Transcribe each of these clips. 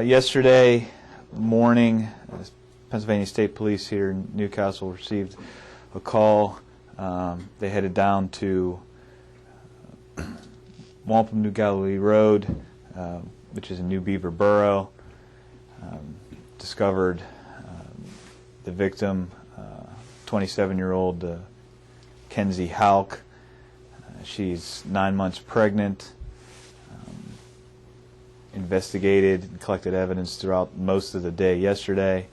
Yesterday morning, Pennsylvania State Police here in Newcastle received a call. They headed down to Wampum-New Galilee Road, which is in New Beaver Borough. Discovered the victim, 27-year-old Kelsey Houk. She's 9 months pregnant. Investigated and collected evidence throughout most of the day yesterday,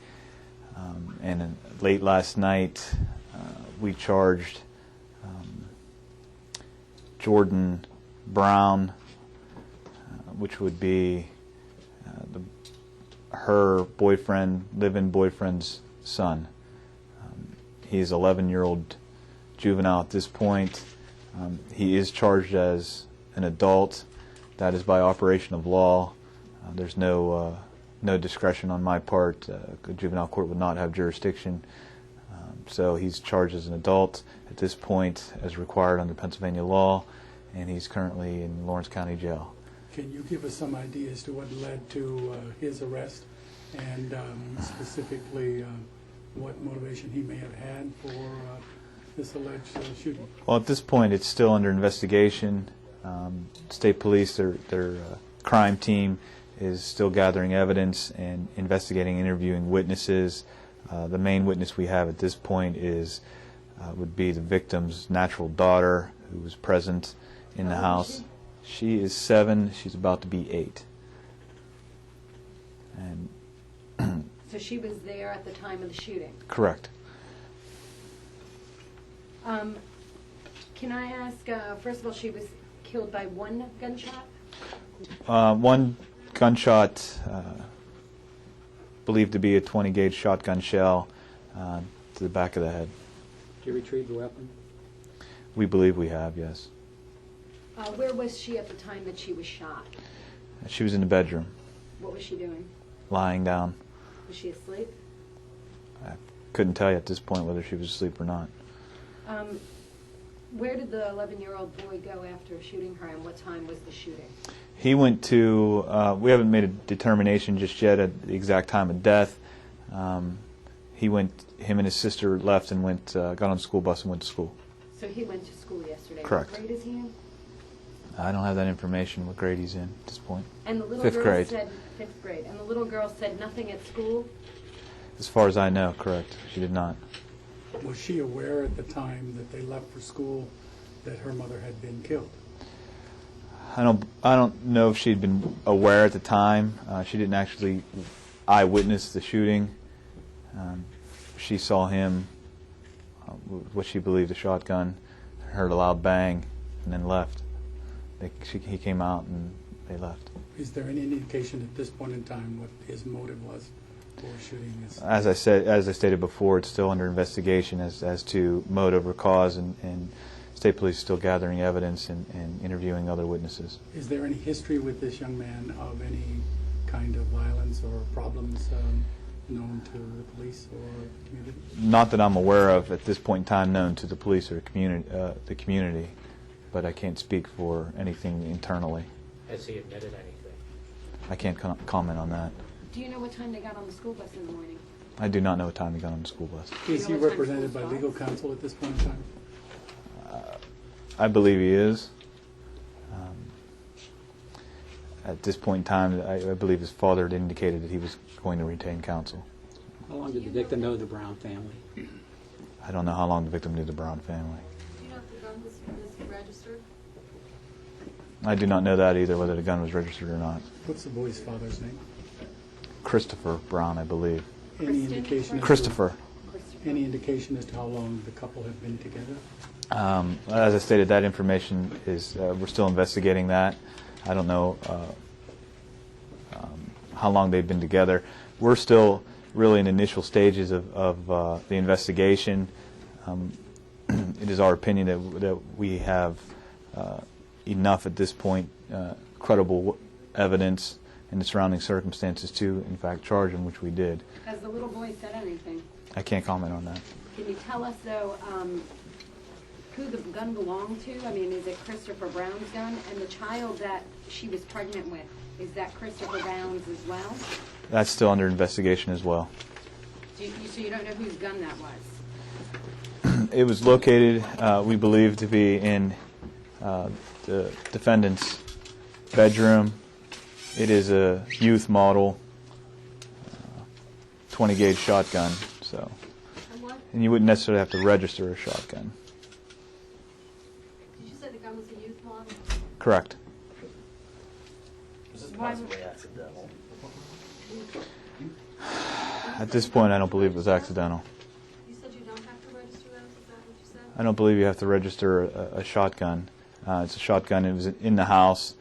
and late last night we charged Jordan Brown, which would be her boyfriend, live-in boyfriend's son. He is an 11-year-old juvenile at this point. He is charged as an adult. That is by operation of law. There's no discretion on my part. The juvenile court would not have jurisdiction. So he's charged as an adult at this point, as required under Pennsylvania law, and he's currently in Lawrence County Jail. Can you give us some idea as to what led to his arrest, and specifically what motivation he may have had for this alleged shooting? Well, at this point, it's still under investigation. State Police, their crime team, is still gathering evidence and investigating, interviewing witnesses. The main witness we have at this point would be the victim's natural daughter, who was present in the house. She is 7. She's about to be 8. And so she was there at the time of the shooting? Correct. Can I ask, first of all, she was killed by one gunshot? One gunshot, believed to be a 20-gauge shotgun shell to the back of the head. Did you retrieve the weapon? We believe we have, yes. Where was she at the time that she was shot? She was in the bedroom. What was she doing? Lying down. Was she asleep? I couldn't tell you at this point whether she was asleep or not. Where did the 11-year-old boy go after shooting her, and what time was the shooting? He went to, we haven't made a determination just yet at the exact time of death. Him and his sister left and got on the school bus and went to school. So he went to school yesterday. Correct. What grade is he in? I don't have that information, what grade he's in at this point. And the little Fifth girl grade. said 5th grade. And the little girl said nothing at school? As far as I know, correct. She did not. Was she aware at the time that they left for school that her mother had been killed? I don't know if she'd been aware at the time. She didn't actually eyewitness the shooting. She saw him with what she believed a shotgun, heard a loud bang, and then left. He came out and they left. Is there any indication at this point in time what his motive was for shooting this? As I stated before, it's still under investigation as to motive or cause, and State Police is still gathering evidence and interviewing other witnesses. Is there any history with this young man of any kind of violence or problems known to the police or the community? Not that I'm aware of at this point in time known to the police or the community, but I can't speak for anything internally. Has he admitted anything? I can't comment on that. Do you know what time they got on the school bus in the morning? I do not know what time he got on the school bus. Is he represented by legal counsel at this point in time? I believe he is. At this point in time, I believe his father had indicated that he was going to retain counsel. How long did the victim know the Brown family? I don't know how long the victim knew the Brown family. Do you know if the gun was registered? I do not know that either, whether the gun was registered or not. What's the boy's father's name? Christopher Brown, I believe. Any indication? Christopher. Any indication as to how long the couple have been together? As I stated, that information is, we're still investigating that. I don't know how long they've been together. We're still really in initial stages of the investigation. It is our opinion that we have enough at this point, credible evidence in the surrounding circumstances to, in fact, charge him, which we did. Has the little boy said anything? I can't comment on that. Can you tell us, though, who the gun belonged to? I mean, is it Christopher Brown's gun? And the child that she was pregnant with, Is that Christopher Bounds as well? That's still under investigation as well. So you don't know whose gun that was? It was located, we believe, to be in the defendant's bedroom. It is a youth model 20 gauge shotgun, and you wouldn't necessarily have to register a shotgun. Did you say the gun was a youth model? Correct. Was this possibly accidental? At this point, I don't believe it was accidental. You said you don't have to register those? Is that what you said? I don't believe you have to register a shotgun. It's a shotgun. It was in the house,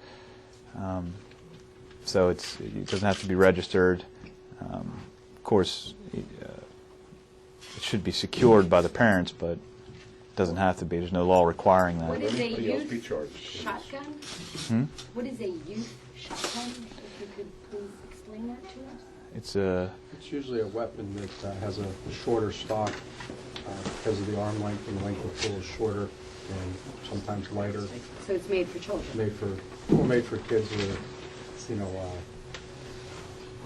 so it doesn't have to be registered. Of course, it should be secured by the parents, but it doesn't have to be. There's no law requiring that. What is a Anybody else be youth charged? shotgun? What is a youth shotgun? If you could please explain that to us. It's usually a weapon that has a shorter stock because of the arm length, and the length of the pull is shorter and sometimes lighter. So it's made for children? Made for kids with,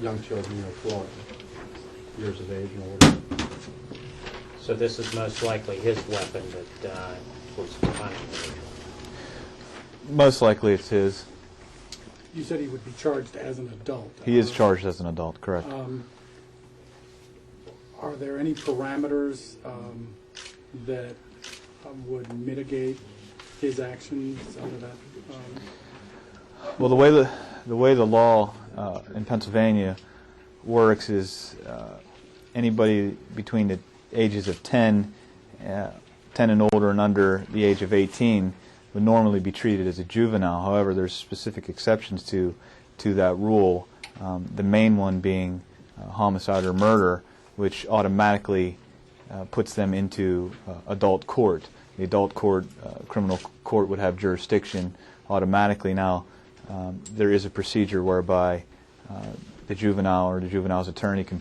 young children, 12 years of age and older. So this is most likely his weapon that was found. Most likely it's his. You said he would be charged as an adult. He is charged as an adult, correct. Are there any parameters that would mitigate his actions under that? Well, the way the law in Pennsylvania works is anybody between the ages of 10 and older and under the age of 18 would normally be treated as a juvenile. However, there's specific exceptions to that rule, the main one being homicide or murder, which automatically puts them into adult court. The adult court, criminal court, would have jurisdiction automatically. Now, there is a procedure whereby the juvenile or the juvenile's attorney can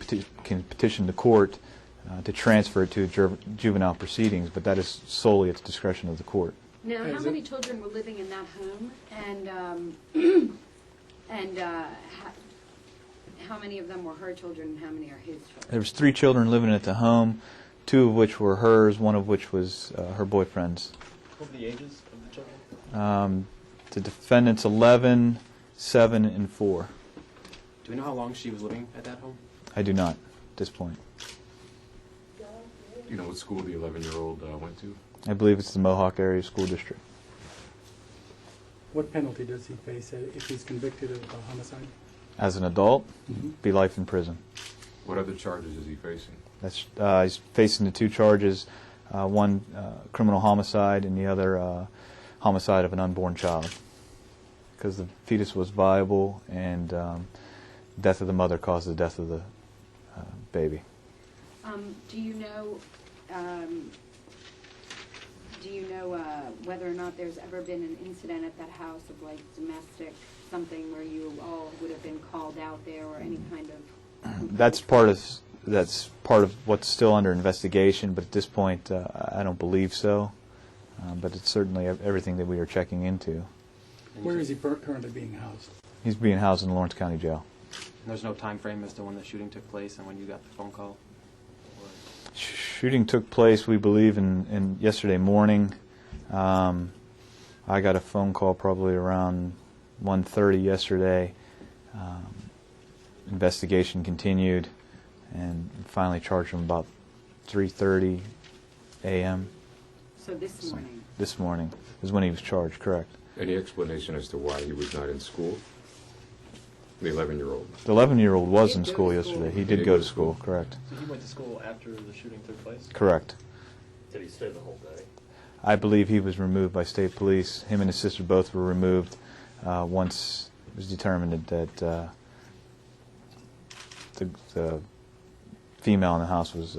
petition the court to transfer it to juvenile proceedings, but that is solely at the discretion of the court. Now, how many children were living in that home, and how many of them were her children and how many are his children? There was 3 children living at the home, 2 of which were hers, 1 of which was her boyfriend's. What were the ages of the children? The defendant's 11, 7, and 4. Do we know how long she was living at that home? I do not at this point. Do you know what school the 11-year-old went to? I believe it's the Mohawk Area School District. What penalty does he face if he's convicted of homicide? As an adult, be life in prison. What other charges is he facing? That's he's facing the 2 charges, one criminal homicide and the other homicide of an unborn child, because the fetus was viable and death of the mother caused the death of the baby. Do you know whether or not there's ever been an incident at that house of like domestic something where you all would have been called out there or any kind of? That's part of what's still under investigation, but at this point, I don't believe so. But it's certainly everything that we are checking into. Where is he currently being housed? He's being housed in Lawrence County Jail. There's no time frame as to when the shooting took place and when you got the phone call? Shooting took place, we believe, in yesterday morning. I got a phone call probably around 1:30 yesterday. Investigation continued, and finally charged him about 3:30 a.m. So this morning? This morning is when he was charged, correct. Any explanation as to why he was not in school? The 11-year-old. The 11-year-old was in school yesterday. He did go to school, correct. So he went to school after the shooting took place? Correct. Did he stay the whole day? I believe he was removed by state police. Him and his sister both were removed once it was determined that the female in the house was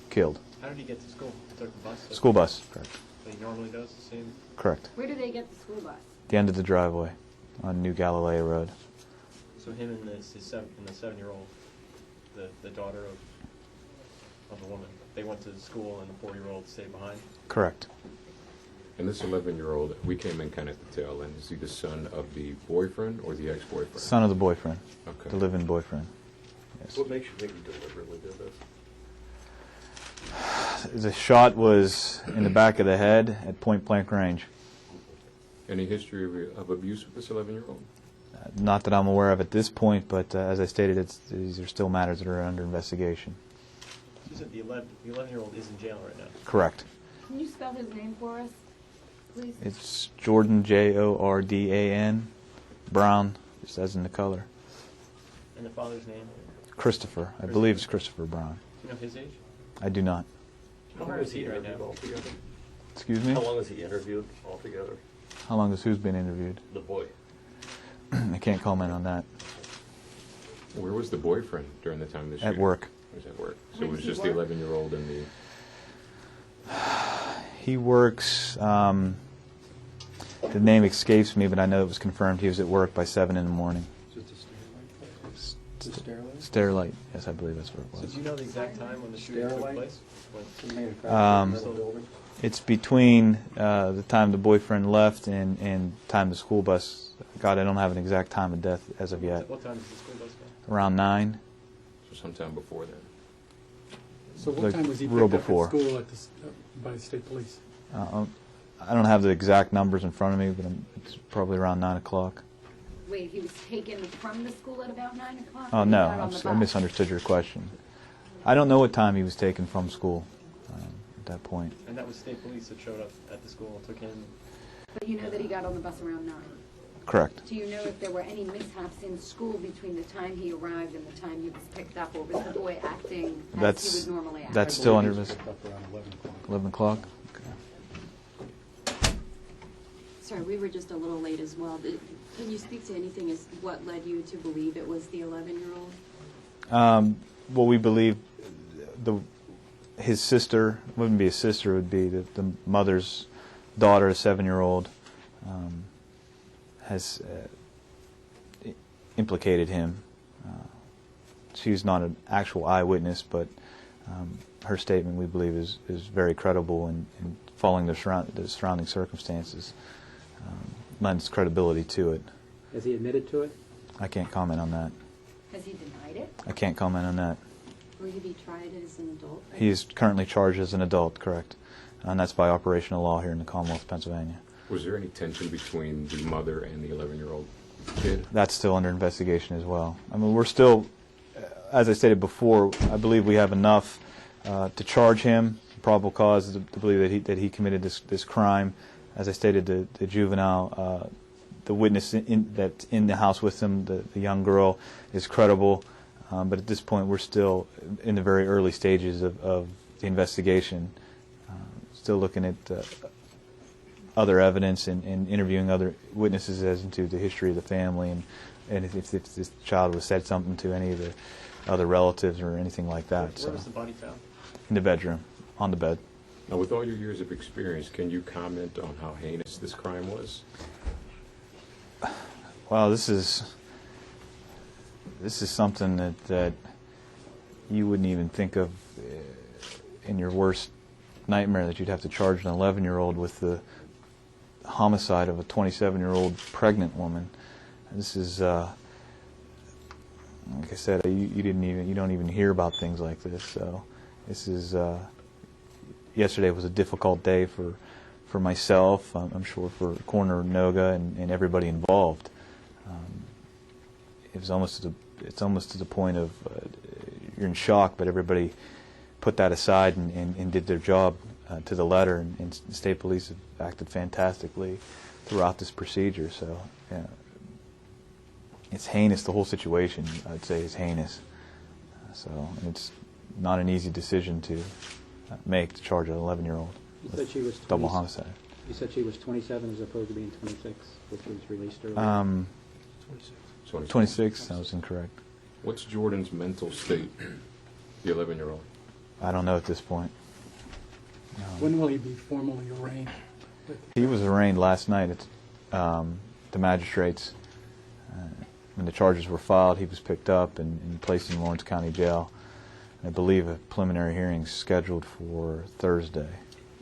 killed. How did he get to school? He took the bus? School bus, correct. Like he normally does, the same? Correct. Where do they get the school bus? The end of the driveway on New Galilee Road. So him and the 7-year-old, the daughter of the woman, they went to school and the 4-year-old stayed behind? Correct. And this 11-year-old, we came in kind of at the tail end. Is he the son of the boyfriend or the ex-boyfriend? Son of the boyfriend, Okay. the live-in boyfriend. Yes. What makes you think he deliberately did this? The shot was in the back of the head at point-blank range. Any history of abuse with this 11-year-old? Not that I'm aware of at this point, but as I stated, these are still matters that are under investigation. You said the 11-year-old is in jail right now. Correct. Can you spell his name for us, please? It's Jordan, Jordan, Brown, just as in the color. And the father's name? Christopher. I believe it's Christopher Brown. Do you know his age? I do not. How old is he right now? Altogether? Excuse me? How long has he interviewed altogether? How long has who's been interviewed? The boy. I can't comment on that. Where was the boyfriend during the time of the shooting? At work. He was at work. So Where it was does he just the work? 11-year-old and the... He works, the name escapes me, but I know it was confirmed he was at work by 7 in the morning. Is it the Stairlight? The Stairlight? Stairlight, yes, I believe that's where it So was. do you know the exact time when the shooting took Stairlight? place? The manufacturer Um, metal building? It's between the time the boyfriend left and time the school bus got. I don't have an exact time of death as of yet. What time does the school bus go? Around 9. So sometime before then. So what Like, time was he real picked up before. at school at the, by the state police? I don't have the exact numbers in front of me, but it's probably around 9 o'clock. Wait, he was taken from the school at about 9 o'clock? Oh, or he no, got on the I bus? misunderstood your question. I don't know what time he was taken from school at that point. And that was state police that showed up at the school and took him. But you know that he got on the bus around 9. Correct. Do you know if there were any mishaps in school between the time he arrived and the time he was picked up, or was the boy acting as That's- he would normally act? that's I still believe under he was this- picked up around 11 o'clock. 11 o'clock? Okay. Sorry, we were just a little late as well. Can you speak to anything as what led you to believe it was the 11-year-old? Well, we believe his sister, wouldn't be his sister, it would be the mother's daughter, a 7-year-old, has implicated him. She's not an actual eyewitness, but her statement, we believe, is very credible and following the surrounding circumstances lends credibility to it. Has he admitted to it? I can't comment on that. Has he denied it? I can't comment on that. Will he be tried as an adult? He is currently charged as an adult, correct, and that's by operational law here in the Commonwealth of Pennsylvania. Was there any tension between the mother and the 11-year-old kid? That's still under investigation as well. I mean, we're still, as I stated before, I believe we have enough to charge him, probable cause to believe that he committed this crime. As I stated, the juvenile, the witness that's in the house with him, the young girl, is credible. But at this point, we're still in the very early stages of the investigation, still looking at other evidence and interviewing other witnesses as into the history of the family and if this child was said something to any of the other relatives or anything like that. Where was the body found? In the bedroom, on the bed. Now, with all your years of experience, can you comment on how heinous this crime was? Well, this is something that you wouldn't even think of in your worst nightmare, that you'd have to charge an 11-year-old with the homicide of a 27-year-old pregnant woman. This is, like I said, you don't even hear about things like this. So this is. Yesterday was a difficult day for myself. I'm sure for Coroner Noga and everybody involved. It's almost to the point of you're in shock, but everybody put that aside and did their job to the letter, and the state police have acted fantastically throughout this procedure. So yeah, it's heinous. The whole situation, I'd say, is heinous. So it's not an easy decision to make to charge an 11-year-old You said she was with double homicide. You said she was 27 as opposed to being 26, which was released earlier. 26, that was incorrect. What's Jordan's mental state, the 11-year-old? I don't know at this point. When will he be formally arraigned? He was arraigned last night at the magistrates. When the charges were filed, he was picked up and placed in Lawrence County Jail. I believe a preliminary hearing is scheduled for Thursday.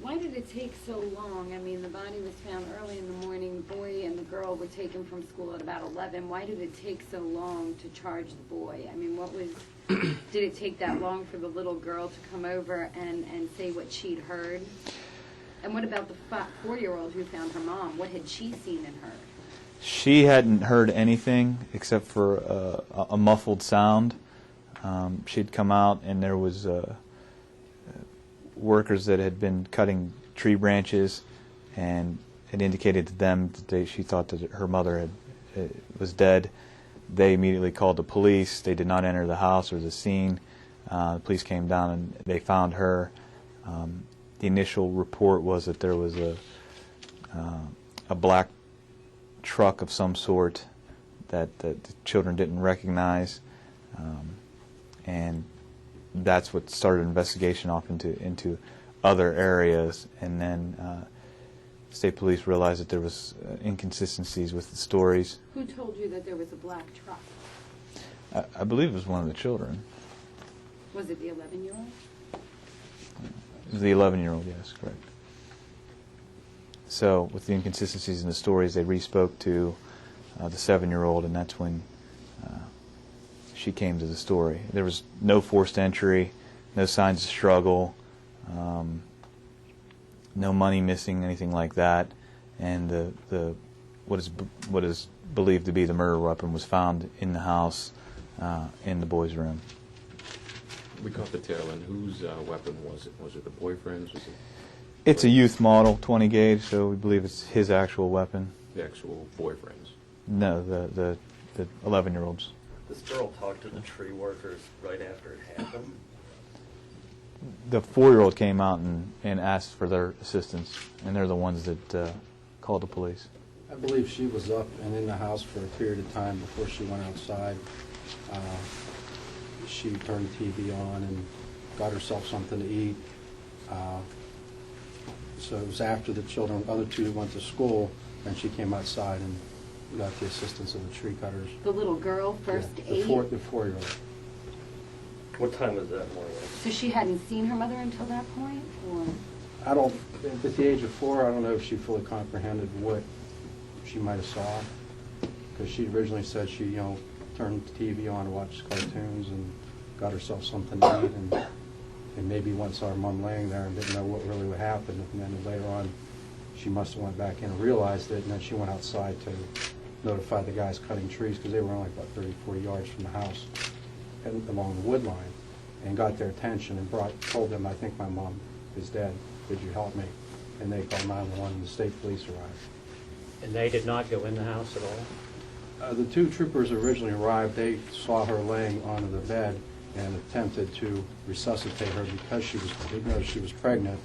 Why did it take so long? I mean, the body was found early in the morning. The boy and the girl were taken from school at about 11. Why did it take so long to charge the boy? I mean, did it take that long for the little girl to come over and say what she'd heard? And what about the 4-year-old who found her mom? What had she seen and heard? She hadn't heard anything except for a muffled sound. She'd come out and there was workers that had been cutting tree branches, and it indicated to them that she thought that her mother was dead. They immediately called the police. They did not enter the house or the scene. The police came down and they found her. The initial report was that there was a black truck of some sort that the children didn't recognize, and that's what started an investigation off into other areas. And then state police realized that there was inconsistencies with the stories. Who told you that there was a black truck? I believe it was one of the children. Was it the 11-year-old? It was the 11-year-old, yes, correct. So with the inconsistencies in the stories, they re-spoke to the 7-year-old, and that's when she came to the story. There was no forced entry, no signs of struggle, no money missing, anything like that, and what is believed to be the murder weapon was found in the house in the boys' room. We caught the tail end. Whose weapon was it? Was it the boyfriend's? Was it It's a youth model, 20 gauge, so we believe it's his actual weapon. the actual boyfriend's? No, the 11-year-olds. This girl talked to the tree workers right after it happened. The 4-year-old came out and asked for their assistance, and they're the ones that called the police. I believe she was up and in the house for a period of time before she went outside. She turned the TV on and got herself something to eat. So it was after the other two went to school, and she came outside and got the assistance of the tree cutters. The little girl first ate? The 4-year-old. What time was that morning? So she hadn't seen her mother until that point? Or? At the age of 4, I don't know if she fully comprehended what she might have saw, because she originally said she, turned the TV on and watched cartoons and got herself something to eat, and maybe once saw her mom laying there and didn't know what really would happen, and then later on she must have went back in and realized it, and then she went outside to notify the guys cutting trees, because they were only about 30, 40 yards from the house and along the wood line, and got their attention and told them, I think my mom is dead, could you help me? And they called 911 and the state police arrived. And they did not go in the house at all? The two troopers originally arrived. They saw her laying on the bed and attempted to resuscitate her because they noticed she was pregnant,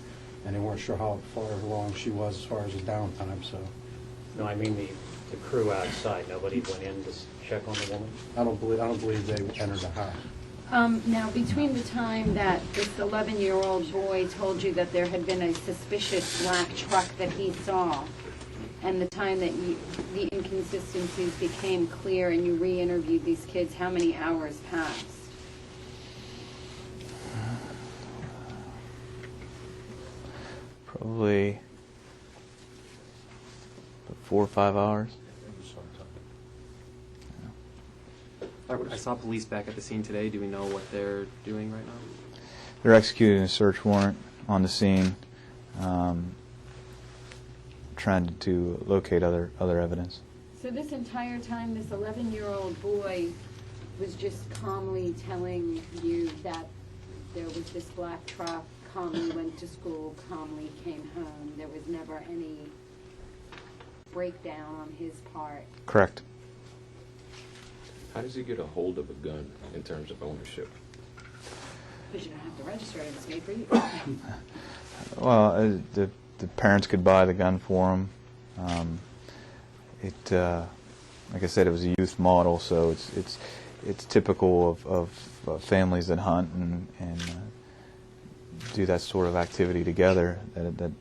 and they weren't sure how far along she was as far as the downtime. So, No, I mean the crew outside. Nobody went in to check on the woman? I don't believe they entered the house. Now, between the time that this 11-year-old boy told you that there had been a suspicious black truck that he saw, and the time that the inconsistencies became clear and you re-interviewed these kids, how many hours passed? Probably 4 or 5 hours. I saw police back at the scene today. Do we know what they're doing right now? They're executing a search warrant on the scene, trying to locate other evidence. So this entire time, this 11-year-old boy was just calmly telling you that there was this black truck, calmly went to school, calmly came home. There was never any breakdown on his part. Correct. How does he get a hold of a gun in terms of ownership? Because you don't have to register it, it's made for you. Well, the parents could buy the gun for him. Like I said, it was a youth model, so it's typical of families that hunt and do that sort of activity together, that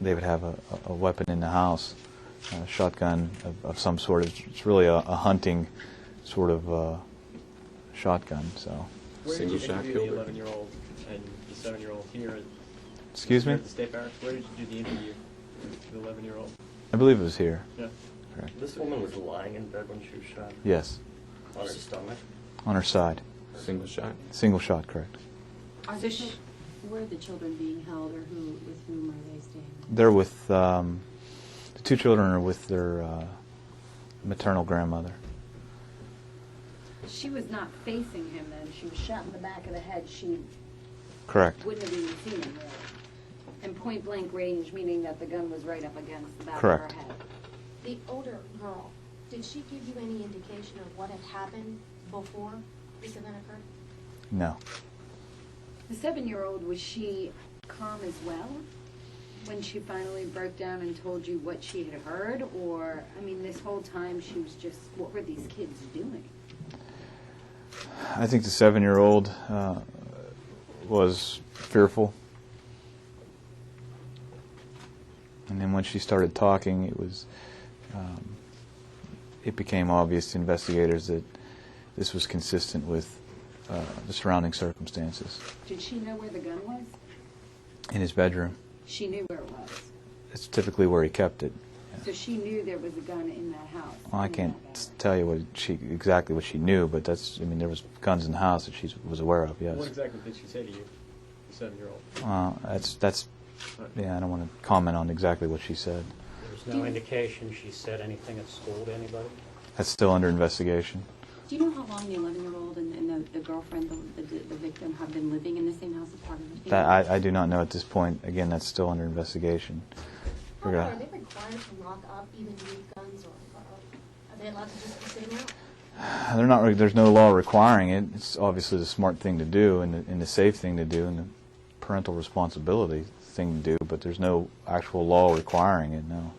they would have a weapon in the house, a shotgun of some sort. It's really a hunting sort of shotgun. So. Where did Single you shot interview killer? the 11-year-old and the 7-year-old here Excuse me? At the state barracks. Where did you do the interview with the 11-year-old? I believe it was here. Yeah. Correct. This woman was lying in bed when she was shot? Yes. On her stomach? On her side. Single shot? Single shot, correct. Where are the children being held, or with whom are they staying? They're with, the two children are with their maternal grandmother. She was not facing him then. She was shot in the back of the head. She Correct. wouldn't have even seen him, really. And point blank range, meaning that the gun was right up against the back Correct. of her head. The older girl, did she give you any indication of what had happened before this event occurred? No. The 7-year-old, was she calm as well when she finally broke down and told you what she had heard? Or, I mean, this whole time she was just, what were these kids doing? I think the 7-year-old was fearful. And then when she started talking, it became obvious to investigators that this was consistent with the surrounding circumstances. Did she know where the gun was? In his bedroom. She knew where it was. It's typically where he kept it. So she knew there was a gun in that house. Well, I can't tell you exactly what she knew, but there was guns in the house that she was aware of, yes. What exactly did she say to you, the 7-year-old? Yeah, I don't want to comment on exactly what she said. There's no indication she said anything at school to anybody? That's still under investigation. Do you know how long the 11-year-old and the girlfriend, the victim, have been living in the same house as part of the family? That I do not know at this point. Again, that's still under investigation. Are they required to lock up even used guns, or are they allowed to just be sitting out? They're not. There's no law requiring it. It's obviously the smart thing to do and the safe thing to do and the parental responsibility thing to do, but there's no actual law requiring it, no.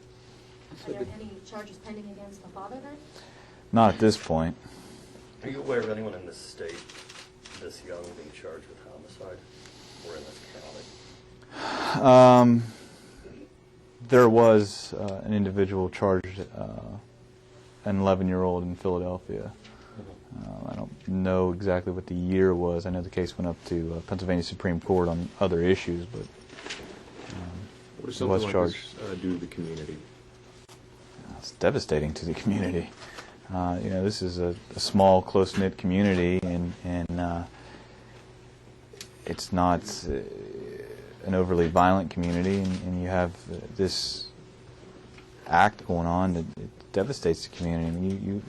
Are there any charges pending against the father then? Not at this point. Are you aware of anyone in this state, this young, being charged with homicide, or in this county? There was an individual charged, an 11-year-old in Philadelphia. I don't know exactly what the year was. I know the case went up to Pennsylvania Supreme Court on other issues, but What does he something was like charged. this do to the community? It's devastating to the community. This is a small, close-knit community, and it's not an overly violent community, and you have this act going on that it devastates the community. I mean,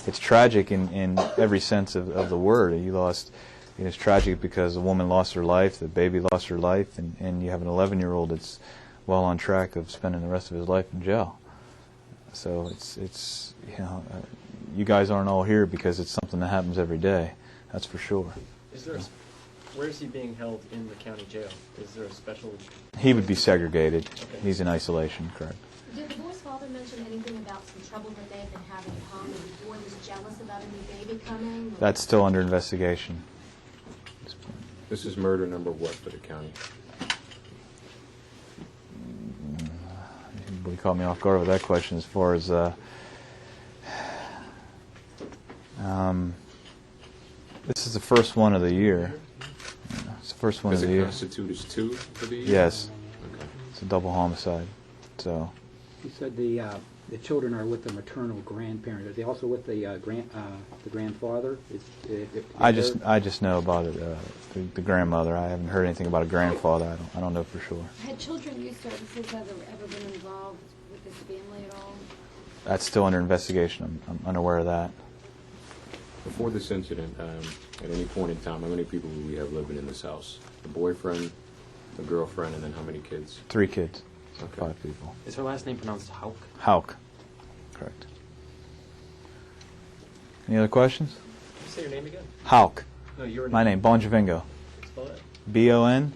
it's tragic in every sense of the word. It's tragic because a woman lost her life, the baby lost her life, and you have an 11-year-old that's well on track of spending the rest of his life in jail. So you guys aren't all here because it's something that happens every day. That's for sure. Where is he being held in the county jail? Is there a special... He would be segregated. Okay. He's in isolation, correct. Did the boy's father mention anything about some trouble that they had been having at home, and the boy was jealous about a new baby coming? Or? That's still under investigation. This is murder number what for the county? You caught me off guard with that question as far as this is the first one of the year. It's the first one of the year. Does it constitute as two for the year? Yes. Okay. It's a double homicide. So You said the children are with the maternal grandparent. Are they also with the grandfather? I just know about it, the grandmother. I haven't heard anything about a grandfather. I don't know for sure. Had Children Youth Services ever been involved with this family at all? That's still under investigation. I'm unaware of that. Before this incident, at any point in time, how many people do we have living in this house? The boyfriend, the girlfriend, and then how many kids? 3 kids. So Okay. 5 people. Is her last name pronounced Houk? Houk. Correct. Any other questions? Can you say your name again? Houk. No, your name. My name, Bongivengo. Spell that. Bongivengo.